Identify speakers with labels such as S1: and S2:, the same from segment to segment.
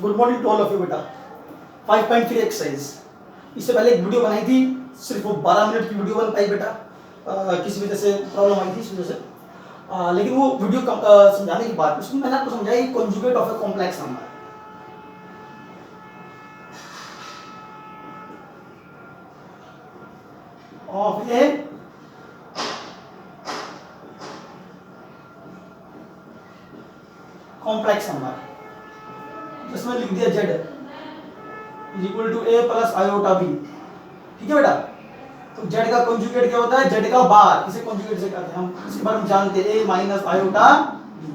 S1: Good morning to all of you बेटा। 5.3 exercise, इससे पहले एक वीडियो बनाई थी, सिर्फ वो 12 मिनट की वीडियो बन पाई बेटा, किसी वजह से प्रॉब्लम आई थी इस वजह से। लेकिन वो वीडियो समझाने के बाद उसमें मैंने आपको समझाया कि conjugate of a complex number. Of a complex number, जिसमें लिख दिया z is equal to a plus iota b। ठीक है बेटा, तो z का कॉन्जुगेट क्या होता है? z का बार, इसे कॉन्जुगेट से कहते हैं हम, इसके बारे में जानते हैं a माइनस आयोटा b।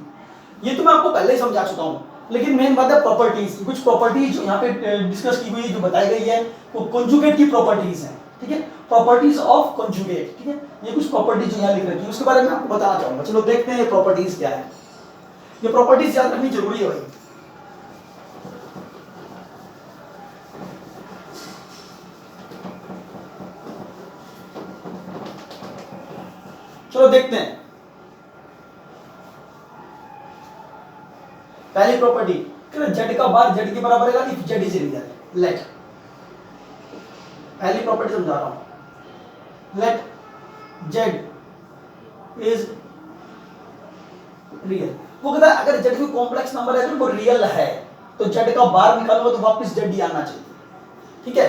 S1: ये तो मैं आपको पहले ही समझा चुका हूँ, लेकिन मेन बात है प्रॉपर्टीज। कुछ प्रॉपर्टीज जो यहाँ पे डिस्कस की हुई है, जो बताई गई है, वो कॉन्जुगेट की प्रॉपर्टीज हैं। ठीक है, प्रॉपर्टीज ऑफ कॉन्जुगेट। ठीक है, ये कुछ प्रॉपर्टीज जो यहाँ लिख रखी है उसके बारे में आपको बताना चाहूंगा। चलो देखते हैं ये प्रॉपर्टीज क्या है। ये प्रॉपर्टीज याद रखनी जरूरी है भाई। चलो देखते हैं। पहली प्रॉपर्टी, z का बार z के बराबर है if z is real. Let, पहली प्रॉपर्टी समझा रहा हूं, लेट z इज रियल। वो कहता है अगर z कोई कॉम्प्लेक्स नंबर है तो वो रियल है, तो z का बार निकालूंगा तो वापस z ही आना चाहिए। ठीक है,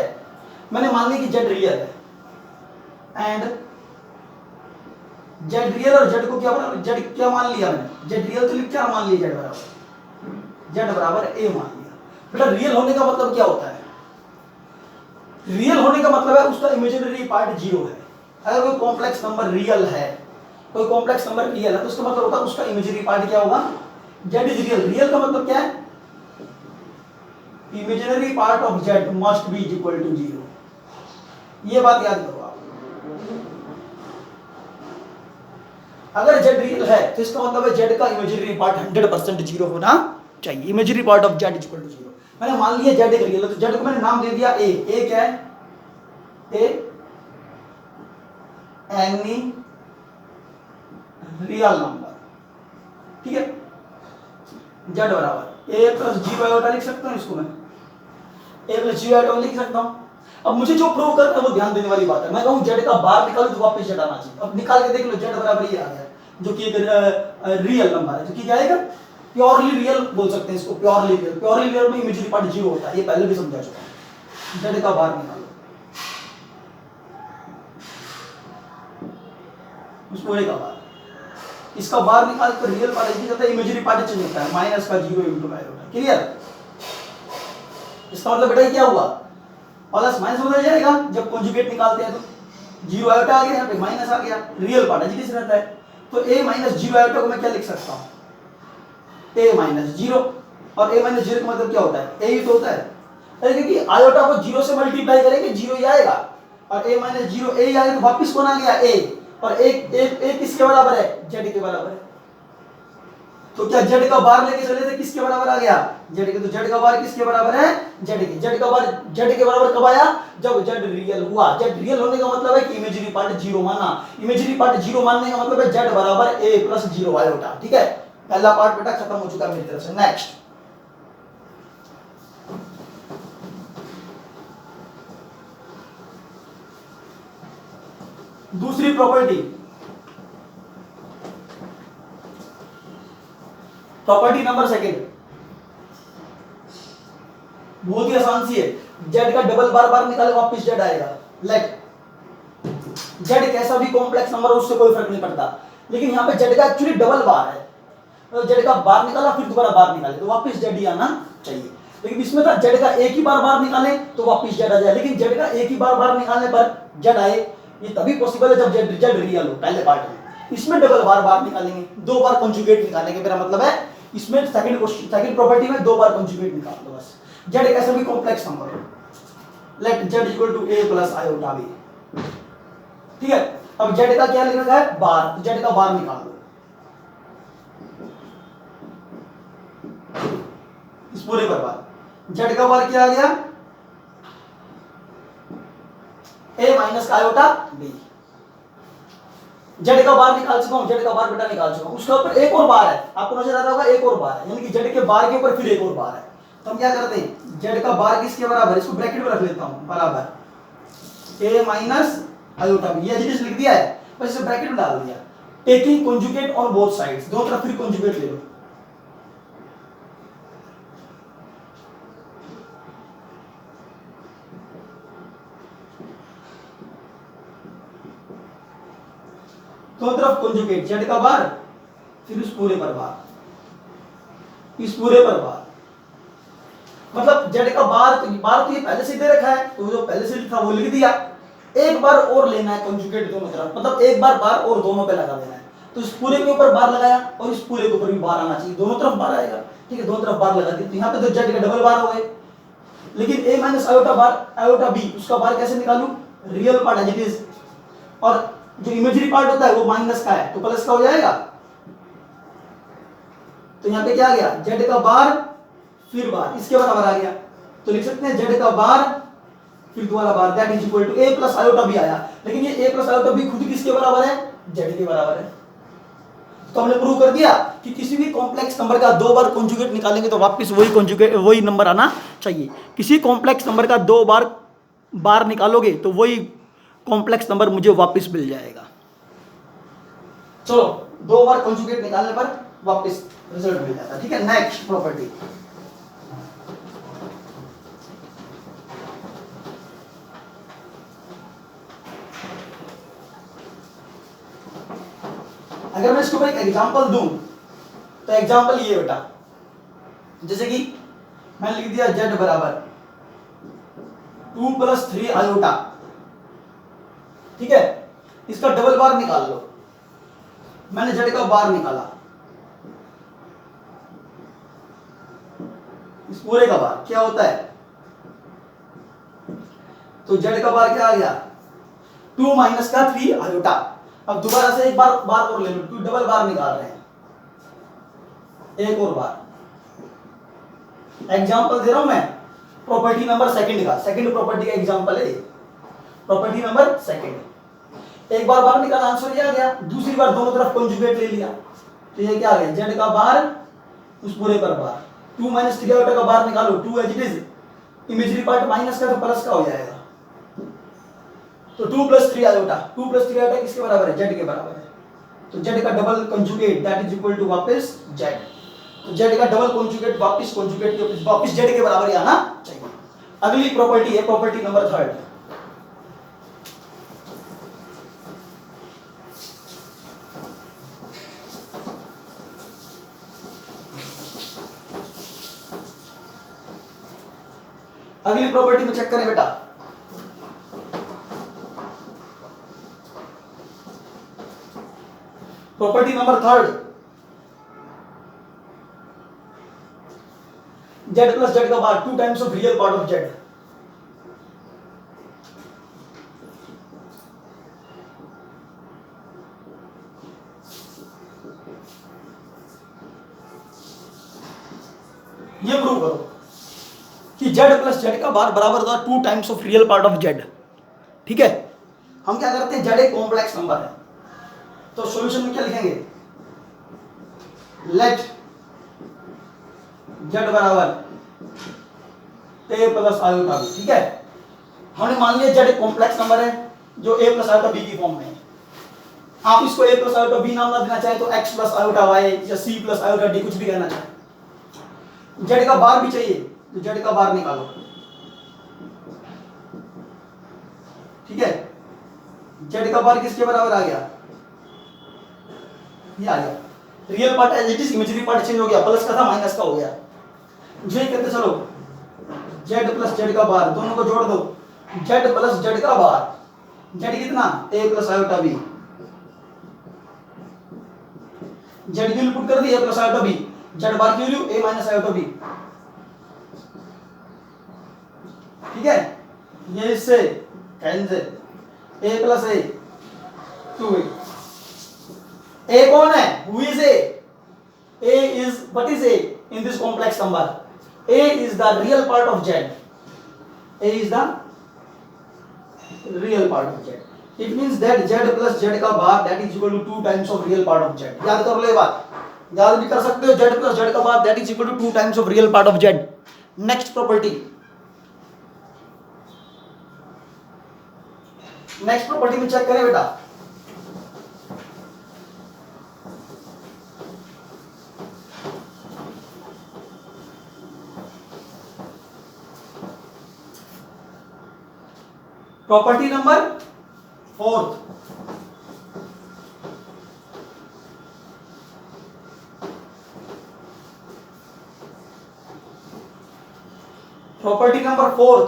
S1: मैंने मान लिया कि z रियल है एंड z रियल, और z को क्या z क्या मान लिया मैंने? z रियल तो क्या मान लिया? z बराबर a मान लिया। बेटा रियल होने का मतलब क्या होता है? रियल होने का मतलब है उसका इमेजिनरी पार्ट जीरो है। अगर कोई कॉम्प्लेक्स नंबर रियल है, कोई कॉम्प्लेक्स नंबर रियल है, तो उसका मतलब होता है उसका इमेजिनरी पार्ट क्या होगा? z is real. रियल का मतलब क्या है? Imaginary part of z must be equal to zero. ये बात याद करो आप। अगर z रियल है तो इसका मतलब है z का इमेजिनरी पार्ट 100% जीरो होना चाहिए। Imaginary part of z equal to zero. मैंने मान लिया z एक रियल है, तो z को मैंने नाम दे दिया a। a क्या है? a any real number. ठीक है, z बराबर a प्लस जीरो आयोटा लिख सकता हूं इसको मैं, a प्लस जीरो आयोटा लिख सकता हूं। अब मुझे जो प्रूव करना है वो ध्यान देने वाली बात है। मैं कहूं z का बार निकालो तो वापस z आना चाहिए। अब निकाल के देख लो, z बराबर ये आ गया, जो कि एक रियल नंबर है, जो कि क्या आएगा? प्योरली रियल बोल सकते हैं इसको, प्योरली रियल। प्योरली रियल में इमेजिनरी पार्ट जीरो होता है, ये पहले भी समझा चुका हूं। z का बार निकालो, उस पूरे का बार, इसका बार निकाल कर रियल पार्ट इजी जाता है, इमेजिनरी पार्ट चेंज होता है, माइनस का जीरो इनटू आयोटा। क्लियर? इसका मतलब बेटा क्या हुआ? प्लस माइनस बदल जाएगा जब कॉन्जुगेट निकालते हैं, तो जीरो आयोटा आ गया, यहाँ पे माइनस आ गया, real part as it is रहता है। तो a माइनस जीरो आयोटा को मैं क्या लिख सकता हूँ? a minus zero. और a माइनस जीरो का मतलब क्या होता है? a ही तो होता है। अरे क्योंकि आयोटा को जीरो से मल्टीप्लाई करेंगे जीरो ही आएगा, और a माइनस जीरो a ही आएगा, तो वापिस कौन आ गया? a। और a किसके बराबर है? z के बराबर है। तो क्या z का बार लेके चले थे, किसके बराबर आ गया? z के। तो z का बार किसके बराबर है? z के। z का बार z के बराबर कब आया? जब z रियल हुआ। z रियल होने का मतलब है कि इमेजिनरी पार्ट जीरो माना। इमेजिनरी पार्ट जीरो मानने का मतलब है z बराबर a प्लस जीरो आयोटा। ठीक है, पहला पार्ट बेटा खत्म हो चुका मेरी तरफ से। नेक्स्ट, दूसरी प्रॉपर्टी, प्रॉपर्टी नंबर सेकंड, बहुत ही आसान सी है। z का डबल बार बार निकाले वापस z आएगा। लेट z कैसा भी कॉम्प्लेक्स नंबर हो, उससे कोई फर्क नहीं पड़ता, लेकिन यहाँ पे z का एक्चुअली डबल बार है, तो z का बार निकाला फिर दोबारा बार निकाले तो वापस z ही आना चाहिए। लेकिन इसमें था z का एक ही बार बार निकाले तो वापस z आ जाए, लेकिन z का एक ही बार बार निकालने पर z आए, ये तभी पॉसिबल है जब z रियल हो पहले पार्ट में। इसमें डबल बार बार निकालेंगे, दो बार कॉन्जुगेट निकालेंगे। मेरा मतलब है इसमें सेकंड क्वेश्चन, सेकंड प्रॉपर्टी में दो बार कॉन्जुगेट निकाल दो बस। z कैसा भी कॉम्प्लेक्स नंबर हो, let z equal to a plus iota b। ठीक है, अब z का क्या लिख रखा है? बार, तो z का बार निकाल दो इस पूरे पर बार। z का बार क्या आ गया? a माइनस का आयोटा b। z का बार निकाल चुका हूं, z का बार बेटा निकाल चुका हूं। उसके ऊपर एक और बार है, आपको नजर आ रहा होगा एक और बार है, यानी कि z के बार के ऊपर फिर एक और बार है। तो हम क्या करते हैं, जेड का बार किसके बराबर, इसको ब्रैकेट में रख लेता हूं, बराबर ए माइनस आयोटा बी, ये एज लिख दिया है, बस इसे ब्रैकेट में डाल दिया। Taking conjugate on both sides, दोनों तरफ फिर कॉन्जुगेट ले लो। दोनों तरफ कॉन्जुगेट, जेड का बार फिर इस पूरे पर बार, इस पूरे पर बार, मतलब जेड का बार तो ये पहले से दे रखा है, तो जो पहले से लिखा वो लिख दिया। एक बार और लेना है कॉन्जुगेट दोनों तरफ, मतलब एक बार बार और दोनों पे लगा देना है। तो इस पूरे के ऊपर बार लगाया और इस पूरे के ऊपर भी बार आना चाहिए, दोनों तरफ बार आएगा। ठीक है, दोनों तरफ बार लगा दी, तो यहाँ पे तो जेड का डबल बार हो गए। लेकिन a minus iota bar iota b, उसका बार कैसे निकालूं, real part as it is, और जो इमेजिनरी पार्ट होता है वो माइनस का है, तो प्लस का हो जाएगा। तो यहाँ पे क्या आ गया, जेड का बार फिर बार इसके बराबर आ गया, तो लिख सकते हैं जेड का बार फिर दोबारा bar, that is equal to a plus iota b आया। लेकिन ये ए प्लस आयोटा बी खुद किसके बराबर है, जेड के बराबर है। तो हमने प्रूव कर दिया कि किसी भी कॉम्प्लेक्स नंबर का दो बार कॉन्जुगेट निकालेंगे तो वापस वही कॉन्जुगेट वही नंबर आना चाहिए। किसी कॉम्प्लेक्स नंबर का दो बार बार निकालोगे तो वही कॉम्प्लेक्स नंबर मुझे वापस मिल जाएगा। चलो, दो बार कॉन्जुगेट निकालने पर वापस रिजल्ट मिल जाता है। ठीक है, नेक्स्ट प्रॉपर्टी, अगर मैं इसके ऊपर एक एग्जांपल दूं तो एग्जांपल ये बेटा, जैसे कि मैंने लिख दिया जेड बराबर 2 + 3 आयोटा। ठीक है, इसका डबल बार निकाल लो। मैंने जेड का बार निकाला, इस पूरे का बार क्या होता है, तो जेड का बार क्या आ गया, 2 - का 3 आयोटा। अब दोबारा से एक बार और ले लो, टू डबल बार निकाल रहे हैं, एक और बार। एग्जांपल दे रहा हूं मैं प्रॉपर्टी नंबर सेकंड का, सेकंड प्रॉपर्टी का एग्जांपल है, प्रॉपर्टी नंबर सेकंड। एक बार बार निकाला, आंसर ये आ गया। दूसरी बार दोनों तरफ कॉन्जुगेट ले लिया, तो ये क्या आ गया, जेड का बार उस पूरे पर बार, 2 - 3 आयोटा का बार निकालो, 2 as it is, imaginary part minus का तो प्लस का हो जाएगा, तो 2 + 3 आयोटा, 2 + 3 आयोटा किसके बराबर है, जेड के बराबर है। तो जेड का double conjugate that is equal to वापस जेड, तो जेड का डबल कंजुगेट वापस कंजुगेट के वापस जेड के बराबर ही आना चाहिए। अगली प्रॉपर्टी है प्रॉपर्टी नंबर थर्ड, अगली प्रॉपर्टी में चेक करें बेटा, property number third, Z plus Z का बार 2 times of real part of z. ये प्रूव करो कि जेड प्लस जेड का बार बराबर होता है 2 times of real part of Z. ठीक है, हम क्या करते हैं, जेड एक कॉम्प्लेक्स नंबर है, तो सॉल्यूशन में क्या लिखेंगे, लेट जेड बराबर ए प्लस आयोटा बी। ठीक है, हमने मान लिया जेड एक कॉम्प्लेक्स नंबर है जो ए प्लस आयोटा बी की फॉर्म में है। आप इसको ए प्लस आयोटा बी नाम ना देना चाहे तो एक्स प्लस आयोटा वाई या सी प्लस आयोटा डी, कुछ भी कहना चाहे। जेड का बार भी चाहिए तो जेड का बार निकालो। ठीक है, जेड का बार किसके बराबर आ गया, ये आ गया, real part as it is, imaginary part change हो गया, प्लस का था माइनस का हो गया। ये कहते चलो जेड प्लस जेड का बार, दोनों को जोड़ दो, जेड प्लस जेड का बार, जेड कितना, ए प्लस आयोटा बी, जेड की वैल्यू पुट कर दी ए प्लस आयोटा बी, जेड बार की वैल्यू ए माइनस आयोटा बी। ठीक है, ये इससे cancel, A plus A 2a, a कौन है, who is a is what is a in this complex number, a is the real part of z, a is the real part of z, it means that z plus z का बार that is equal to 2 times of real part of z। याद कर लो ये बात, याद भी कर सकते हो, z plus z का बार that is equal to 2 times of real part of z। Next property, next property में चेक करें बेटा, property number 4, property number 4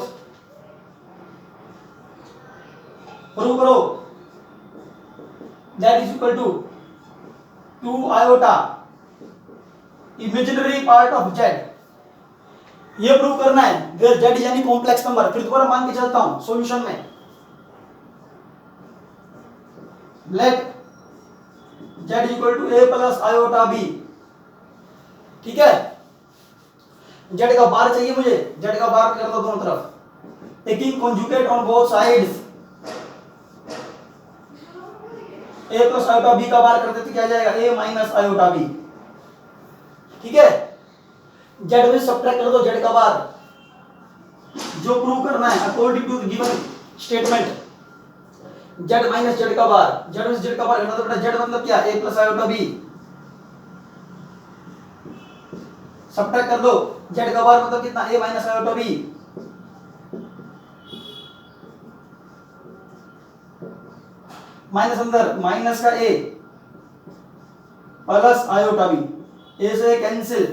S1: prove करो, that is equal to 2 iota imaginary part of z. ये prove करना है where z यानी complex number. फिर दोबारा मान के चलता हूं सॉल्यूशन में, let z equal to a plus iota b. ठीक है, जेड का बार चाहिए मुझे, जेड का बार कर दो दोनों तरफ, taking conjugate on both sides. A plus iota b का बार करते तो क्या जाएगा, ए माइनस आयोटा बी। ठीक है, जेड में सब्ट्रैक्ट कर दो जेड का बार। जो प्रूव करना है according to the given statement, z minus z का बार, जेड में जेड का बार करना तो बेटा जेड मतलब क्या, a plus iota b. Subtract कर दो, जेड का बार मतलब कितना, a minus iota b. Minus अंदर, माइनस का a plus iota b, a से cancel,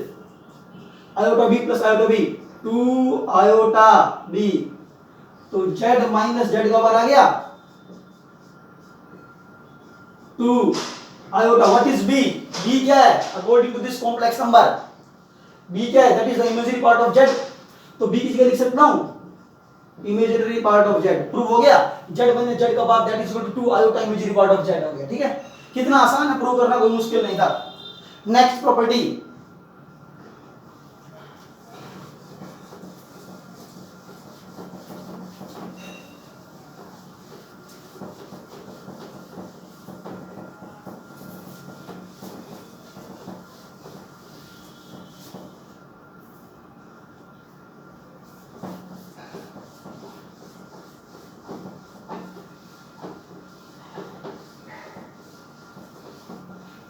S1: iota b plus iota b, 2 iota b. तो जेड माइनस जेड का बार आ गया 2 iota. What is b? B क्या है according to this complex number? B क्या है? That is the imaginary part of Z. तो बी किसके लिख सकता हूं, imaginary part of z. Prove हो गया, जेड माइनस जेड का bar that is equal to 2 iota imaginary part of z हो गया। ठीक है, कितना आसान है प्रूव करना, कोई मुश्किल नहीं था। Next property,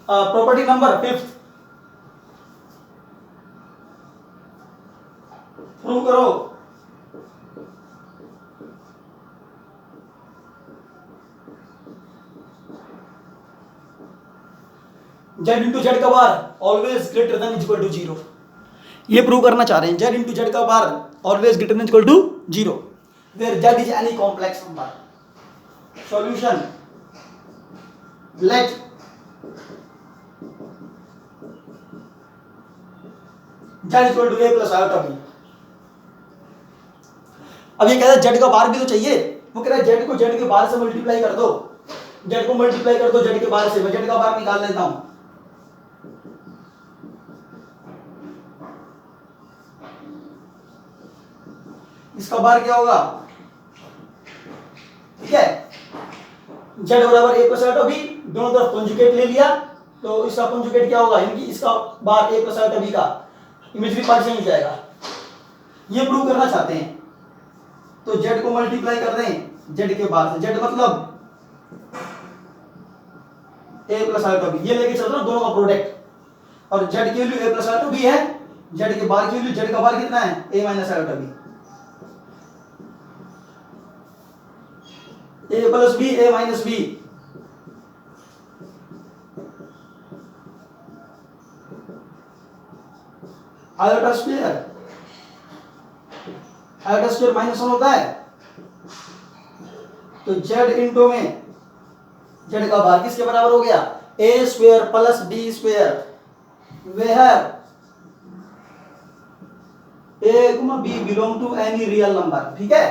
S1: property number 5 prove करो, जेड इंटू जेड का bar always greater than equal to 0। ये प्रूव करना चाह रहे हैं, जेड इंटू जेड का bar always greater than equal to 0 where z is any complex number. Solution, let z equal to a plus iota b. अब ये कह रहा है जेड का बार भी तो चाहिए, वो कह रहा है जेड को जेड के बार से मल्टीप्लाई कर दो, जेड को मल्टीप्लाई कर दो जेड के बार से। मैं जेड का बार निकाल लेता हूं, इसका बार क्या होगा, ठीक है, जेड बराबर ए प्लस आयोटा बी, दोनों तरफ कॉन्जुगेट ले लिया तो इसका कॉन्जुगेट क्या होगा, यानी कि इसका बार ए प्लस आयोटा बी का इमेजिनरी पार्ट से मिल जाएगा। ये प्रूव करना चाहते हैं तो जेड को मल्टीप्लाई कर दें जेड के बार से, जेड मतलब ए प्लस आयोटा बी, ये लेके चल रहा हूं दोनों का प्रोडक्ट, और जेड की value a plus iota b है, जेड के बार की वैल्यू, जेड का बार कितना है, a minus iota b, a plus b a minus b. Iota square, iota square -1 होता है, तो जेड इंटू में जेड का बार किसके बराबर हो गया, a square plus b square, where a गुना b belong to any real number. ठीक है,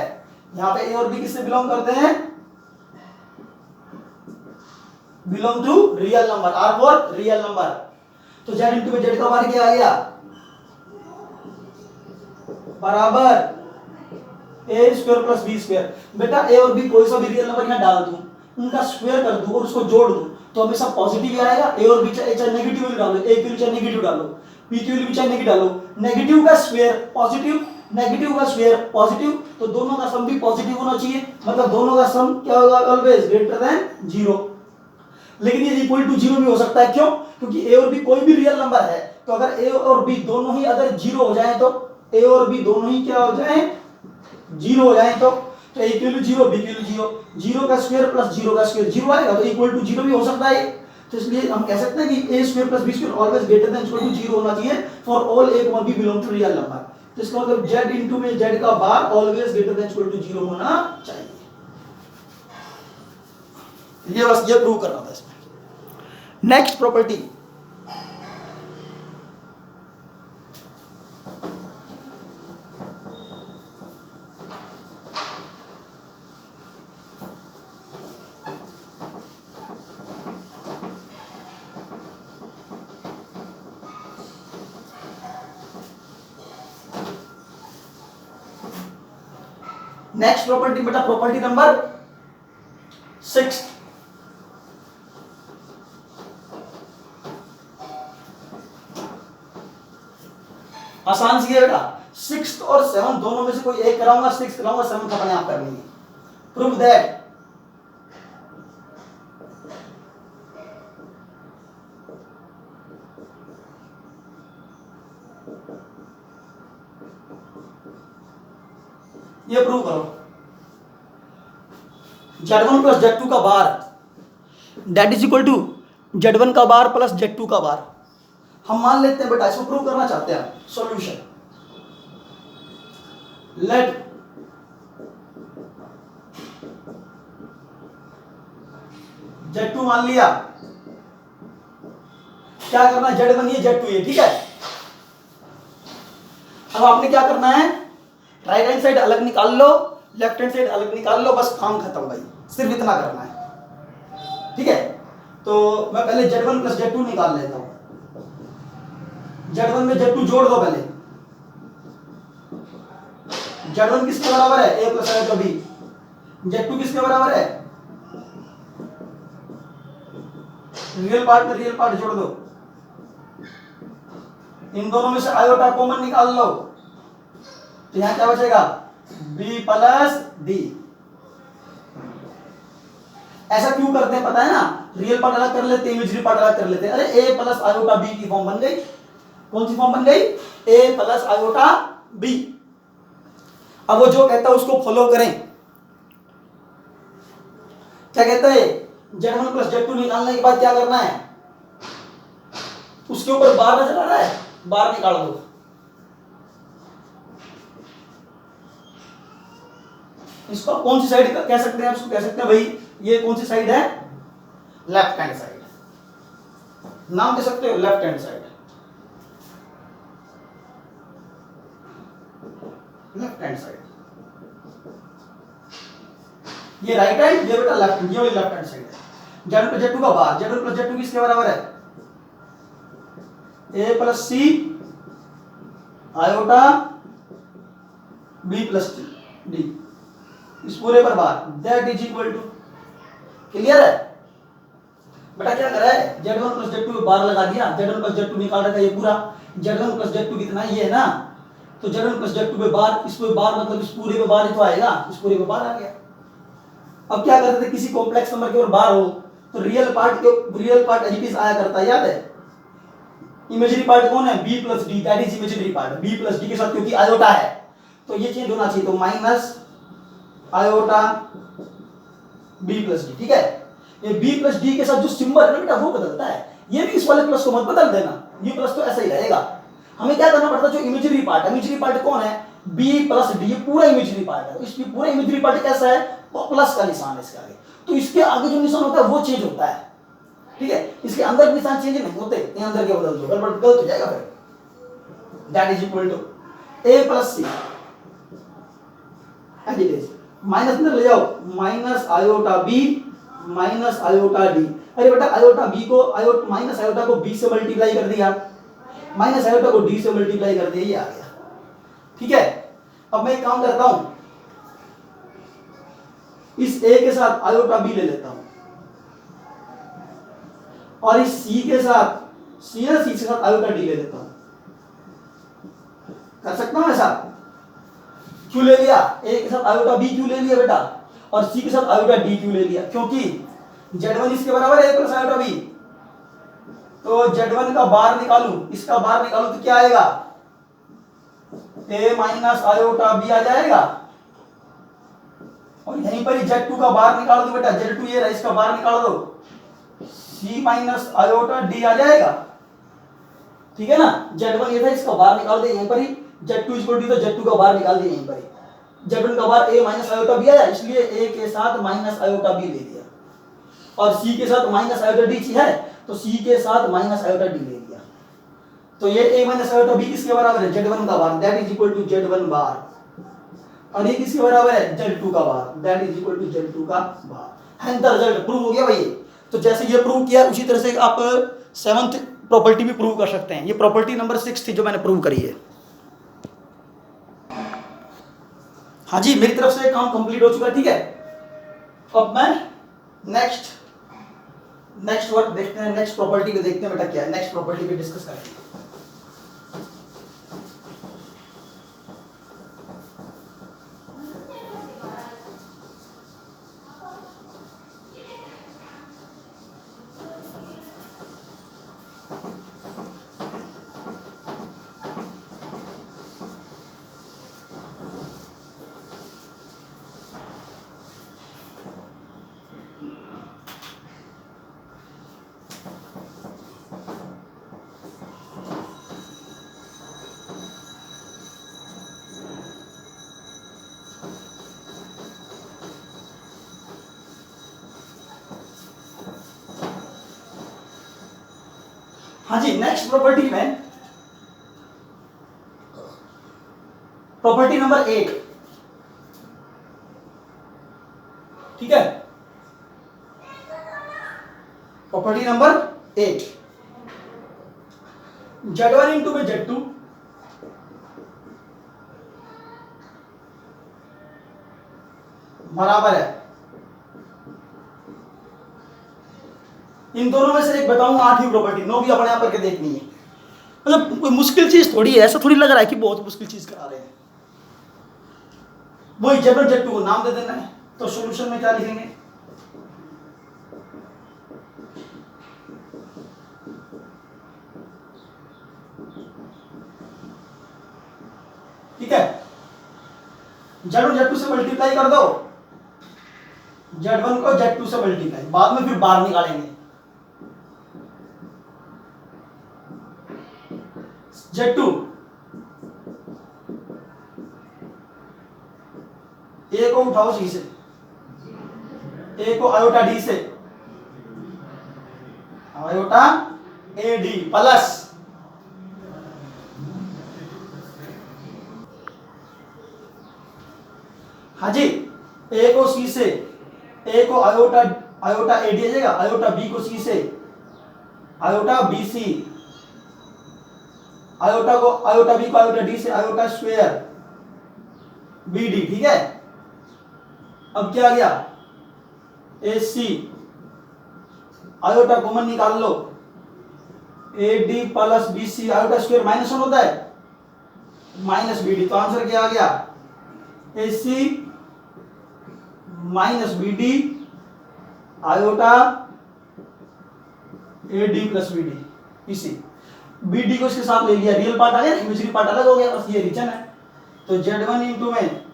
S1: यहां पे ए और बी किससे बिलोंग करते हैं, belong to real number, R for real number. तो जेड इंटू में जेड का बार क्या आ गया, बराबर a square plus b square. बेटा ए और बी कोई सा भी रियल नंबर यहां डाल दूं, उनका स्क्वायर कर दूं और उसको जोड़ दूं तो हमेशा पॉजिटिव ही आएगा। ए और बी चाहे नेगेटिव भी डालो, ए की चाहे नेगेटिव डालो, पी की वैल्यू चाहे नेगेटिव डालो, नेगेटिव का स्क्वायर पॉजिटिव, नेगेटिव का स्क्वायर पॉजिटिव, तो दोनों का सम भी पॉजिटिव होना चाहिए, मतलब दोनों का सम क्या होगा, ऑलवेज ग्रेटर देन 0। लेकिन ये इक्वल टू 0 भी हो सकता है, क्यों? क्योंकि ए और बी कोई भी रियल नंबर है, तो अगर ए और बी दोनों ही अगर 0 हो जाए, तो ए और बी दोनों ही क्या हो जाए, 0 हो जाए, तो ए की वैल्यू 0, बी की वैल्यू 0, 0 का स्क्वायर प्लस 0 का स्क्वायर 0 आएगा, तो इक्वल टू 0 भी हो सकता है। तो इसलिए हम कह सकते हैं कि a square plus b square always greater than equal to 0 होना चाहिए for all a comma b belong to real number. तो इसका मतलब z इनटू में z का bar always greater than equal to 0 होना चाहिए। ये बस ये प्रूव करना था इसमें। नेक्स्ट प्रॉपर्टी, नेक्स्ट प्रॉपर्टी बेटा प्रॉपर्टी नंबर 6। आसान सी है बेटा, 6 और 7 दोनों में से कोई एक कराऊंगा, 6 कराऊंगा, 7 अपने आप कर लेंगे। प्रूव दैट ये प्रूव करो। Z1 प्लस Z2 का bar that is equal to Z1 का बार प्लस Z2 का बार। हम मान लेते हैं बेटा, इसको प्रूव करना चाहते हैं। सॉल्यूशन, लेट Z2 मान लिया, क्या करना है, Z1 ये Z2 ये, ठीक है। अब आपने क्या करना है, राइट हैंड साइड अलग निकाल लो, लेफ्ट हैंड साइड अलग निकाल लो, बस काम खत्म भाई, सिर्फ इतना करना है, ठीक है। तो मैं पहले Z1 प्लस Z2 निकाल लेता हूं। Z1 में Z2 जोड़ दो पहले। Z1 किसके बराबर है, a plus a b। Z2 किसके बराबर है, रियल पार्ट में रियल पार्ट जोड़ दो, इन दोनों में से आयोटा कॉमन निकाल लो, तो यहां क्या बचेगा, b प्लस d। ऐसा क्यों करते हैं पता है ना, रियल पार्ट अलग कर लेते हैं, इमेजिनरी पार्ट अलग कर लेते हैं। अरे a प्लस आयोटा b की फॉर्म बन गई। कौन सी फॉर्म बन गई, a प्लस आयोटा b। अब वो जो कहता है उसको फॉलो करें। क्या कहता है, Z1 प्लस Z2 निकालने के बाद क्या करना है, उसके ऊपर बार नजर आ रहा है, बार निकाल दो। इसको कौन सी साइड कह सकते हैं, इसको कह सकते हैं भाई ये कौन सी साइड है, लेफ्ट हैंड साइड, नाम दे सकते हो left hand side, left hand side. ये राइट हैंड, ये बेटा लेफ्ट, ये वाली लेफ्ट हैंड साइड है। Z1 प्लस Z2 का बार, Z1 प्लस Z2 किसके बराबर है, a plus c iota b plus d, इस पूरे पर bar, that is equal to, clear है बेटा। क्या करा है, Z1 प्लस Z2 पे बार लगा दिया, Z1 प्लस Z2 निकाल रखा है ये पूरा, Z1 प्लस Z2 कितना ये है ना, तो Z1 प्लस Z2 पे बार, इस पे बार मतलब इस पूरे पे बार ही तो आएगा, इस पूरे पे बार आ गया। अब क्या करते थे, किसी कॉम्प्लेक्स नंबर के ऊपर बार हो तो real part as it is आया करता है, याद है। इमेजिनरी पार्ट कौन है, b plus d, that is imaginary part, b plus d के साथ क्योंकि आयोटा है तो ये चेंज होना चाहिए, तो minus iota b plus d, ठीक है। ये b प्लस d के साथ जो सिंबल है ना बेटा वो बदलता है, ये भी इस वाले प्लस को मत बदल देना, ये प्लस तो ऐसा ही रहेगा। हमें क्या करना पड़ता है, जो इमेजिनरी पार्ट कौन है, b प्लस d, ये पूरा इमेजिनरी पार्ट है, इस पूरा इमेजिनरी पार्ट कैसा है, तो प्लस का निशान है इसके आगे, तो इसके आगे जो निशान होता है वो चेंज होता है, ठीक है। इसके अंदर निशान चेंज नहीं होते, ये अंदर के बदल दो, गलत हो जाएगा फिर। That is equal to a plus c and it is minus में ले जाओ, minus iota b minus iota d। अरे बेटा आयोटा b को माइनस आयोटा को b से मल्टीप्लाई कर दिया, माइनस आयोटा को d से मल्टीप्लाई कर दिया, ये आ गया, ठीक है। अब मैं एक काम करता हूं, इस a के साथ आयोटा b ले लेता हूं और इस c के साथ आयोटा d ले लेता हूं, कर सकता हूं ऐसा? क्यों ले लिया? ए के साथ आयोटा बी क्यों ले लिया बेटा, और सी के साथ आयोटा डी क्यों ले लिया? क्योंकि z1 इसके बराबर है a प्लस आयोटा बी। तो z1 का बार निकालूं, इसका बार निकालूं तो क्या आएगा? a माइनस आयोटा बी आ जाएगा, और यहीं पर ही z2 का बार निकाल दो बेटा, z2 ये रहा, इसका बार निकाल दो, c माइनस आयोटा डी आ जाएगा। ठीक है ना, z1 ये था, इसका बार निकाल दे यहीं पर ही, z2 इक्वल टू तो z2 का बार निकाल दिया यहीं पर ही, z1 का बार a माइनस आयोटा बी आया, इसलिए a के साथ माइनस आयोटा बी ले लिया, और c के साथ माइनस आयोटा डी है तो c के साथ माइनस आयोटा डी ले लिया। तो ये a माइनस आयोटा बी किसके बराबर है? z1 का bar, that is equal to z1 bar, और ये किसके बराबर है? z2 का bar, that is equal to z2 का bar. Hence the result prove हो गया भाई। तो जैसे ये प्रूव किया उसी तरह से आप 7th प्रॉपर्टी भी प्रूव कर सकते हैं। ये प्रॉपर्टी नंबर 6 थी जो मैंने प्रूव करी है। हाँ जी, मेरी तरफ से काम कंप्लीट हो चुका है। ठीक है, अब मैं नेक्स्ट वर्क देखते हैं, नेक्स्ट प्रॉपर्टी को देखते हैं बेटा क्या है, नेक्स्ट प्रॉपर्टी पे डिस्कस करेंगे। हाँ जी, नेक्स्ट प्रॉपर्टी में प्रॉपर्टी नंबर 8। ठीक है, प्रॉपर्टी नंबर 8, z1 इंटू में z2 बराबर है, इन दोनों में से एक बताऊंगा, 8वीं प्रॉपर्टी, 9 भी अपने आप करके देखनी है। मतलब कोई मुश्किल चीज थोड़ी है, ऐसा थोड़ी लग रहा है कि बहुत मुश्किल चीज करा रहे हैं। वही z1 z2 को नाम दे देना है। तो सॉल्यूशन में क्या लिखेंगे? ठीक है, z1 z2 से मल्टीप्लाई कर दो, z1 को z2 से मल्टीप्लाई, बाद में फिर बाहर निकालेंगे। z2 a को उठाओ c से, a को आयोटा d से, आयोटा ए डी प्लस हाँ जी, a को c से, a को आयोटा ए डी आ जाएगा, आयोटा b को c से, आयोटा बी सी, आयोटा को आयोटा बी को आयोटा डी से, आयोटा स्क्वायर बी डी। ठीक है, अब क्या आ गया? ए सी, आयोटा कॉमन निकाल लो, a d plus b c, iota square minus 1 होता है, माइनस बी डी। तो आंसर क्या आ गया? A c minus b d, iota a d plus b d. इसी बी डी को इसके साथ ले लिया, रियल पार्ट आ गया, इमेजिनरी पार्ट अलग हो गया, बस ये रीजन है। तो z1 इंटू में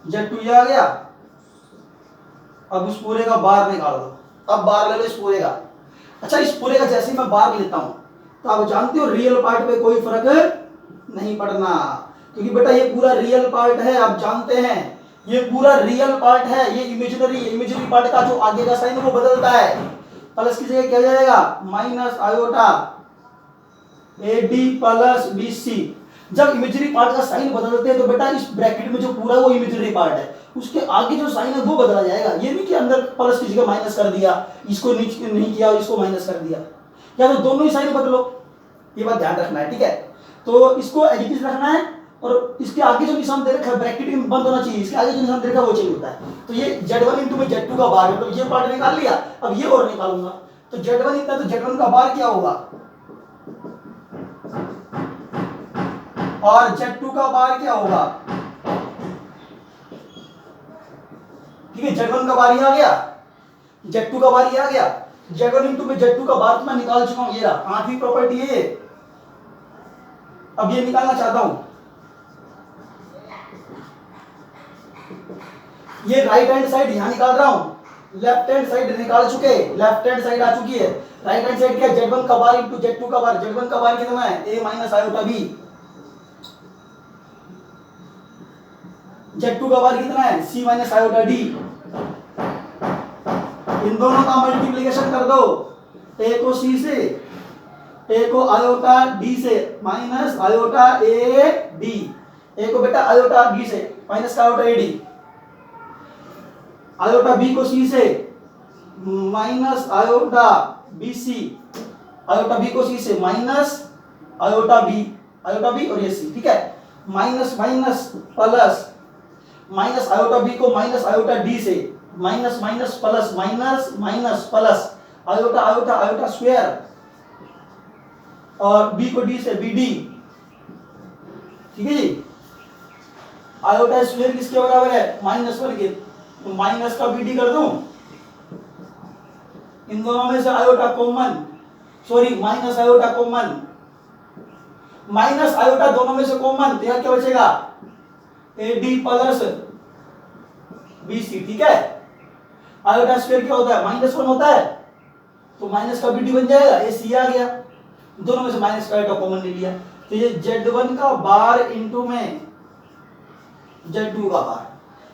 S1: z2 ये आ गया। अब उस पूरे का बार निकाल दो, अब बार ले लो इस पूरे का। अच्छा, इस पूरे का जैसे ही मैं बार लेता हूं तो आप जानते हो रियल पार्ट पे कोई फर्क नहीं पड़ना, क्योंकि बेटा ये पूरा रियल पार्ट है, आप जानते हैं ये पूरा रियल पार्ट है। ये इमेजिनरी पार्ट का जो आगे का साइन वो बदलता है, प्लस की जगह क्या जाएगा? Minus iota a d plus b c. जब इमेजिनरी पार्ट का साइन बदलते हैं तो बेटा इस ब्रैकेट में जो पूरा वो इमेजिनरी पार्ट है उसके आगे जो साइन है वो बदला जाएगा। ये नहीं कि अंदर प्लस की जगह माइनस कर दिया, इसको नहीं किया, इसको माइनस कर दिया, या तो दोनों ही साइन बदलो, ये बात ध्यान रखना है। ठीक है, तो इसको एज इट इज रखना है, और इसके आगे जो निशान दे रखा है ब्रैकेट में बंद होना चाहिए, इसके आगे जो निशान दे रखा है वो चेंज होता है। तो ये z1 इंटू में z2 का बार, मतलब ये पार्ट निकाल लिया, अब ये और निकालूंगा। तो z1 इतना, तो z1 का बार क्या होगा? और Z2 का बार क्या होगा, ठीक है, Z1 का बार ही आ गया, Z2 का बार ही आ गया, Z1 इंटू में Z2 का बार तो मैं निकाल चुका हूं, ये रहा 8वीं प्रॉपर्टी है। अब ये निकालना चाहता हूं, ये राइट हैंड साइड यहां निकाल रहा हूं, लेफ्ट हैंड साइड निकाल चुके, लेफ्ट हैंड साइड आ चुकी है, राइट हैंड साइड क्या, Z1 का बार इंटू Z2 का बार, Z1 का बार कितना है a minus iota b, Z2 का बार कितना है c माइनस आयोटा d, इन दोनों का मल्टीप्लिकेशन कर दो, a को c से, a को आयोटा d से, minus iota a d, a को बेटा आयोटा b से, माइनस का iota a d, iota b को c से, minus iota b c, iota b को c से, माइनस आयोटा b और ये c, ठीक है, minus minus plus, minus iota b को माइनस आयोटा d से, minus minus plus, minus minus plus, iota iota iota square, और b को d से bd, ठीक है जी, आयोटा स्क्वायर किसके बराबर है, -1 के, तो माइनस का bd कर दूं, इन दोनों में से iota common, sorry minus iota common, minus iota दोनों में से कॉमन, तो यहां क्या बचेगा AD प्लस BC, ठीक है, आयोटा स्क्वायर क्या होता है -1 होता है, तो माइनस का BD बन जाएगा, AC आ गया, दोनों में से माइनस का आयोटा कॉमन ले लिया, तो ये Z1 का बार इंटू में Z2 का बार,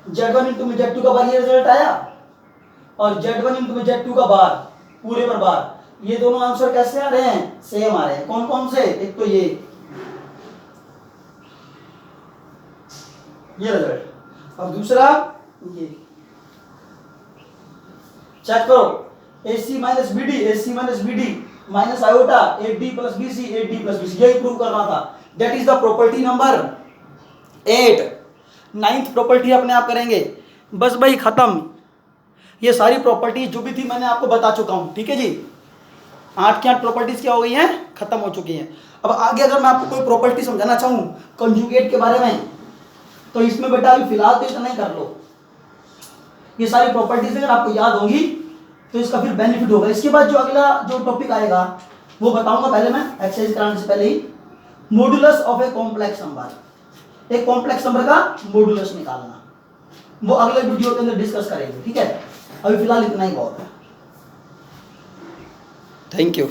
S1: Z1 इंटू में Z2 का बार, ये रिजल्ट आया, और Z1 इंटू में Z2 का बार पूरे पर बार, ये दोनों आंसर कैसे आ रहे हैं, सेम आ रहे हैं, कौन कौन से, एक तो ये रिजल्ट, और दूसरा ये, चेक करो, AC minus BD minus iota AD plus BC, यही प्रूव करना था, that is the property number 8। 9th property अपने आप करेंगे, बस भाई खत्म, ये सारी प्रॉपर्टी जो भी थी मैंने आपको बता चुका हूं, ठीक है जी, 8 की 8 प्रॉपर्टीज क्या हो गई हैं, खत्म हो चुकी हैं। अब आगे अगर मैं आपको कोई प्रॉपर्टी समझाना चाहूँ कंजुगेट के बारे में, तो इसमें बेटा अभी फिलहाल तो इतना ही कर लो, ये सारी प्रॉपर्टीज अगर आपको याद होंगी तो इसका फिर बेनिफिट होगा। इसके बाद जो अगला जो टॉपिक आएगा वो बताऊंगा, पहले मैं एक्सरसाइज कराने से पहले ही, modulus of a complex number, एक कॉम्प्लेक्स नंबर का मॉडुलस निकालना, वो अगले वीडियो के अंदर डिस्कस करेंगे, ठीक है, अभी फिलहाल इतना ही बहुत है, थैंक यू।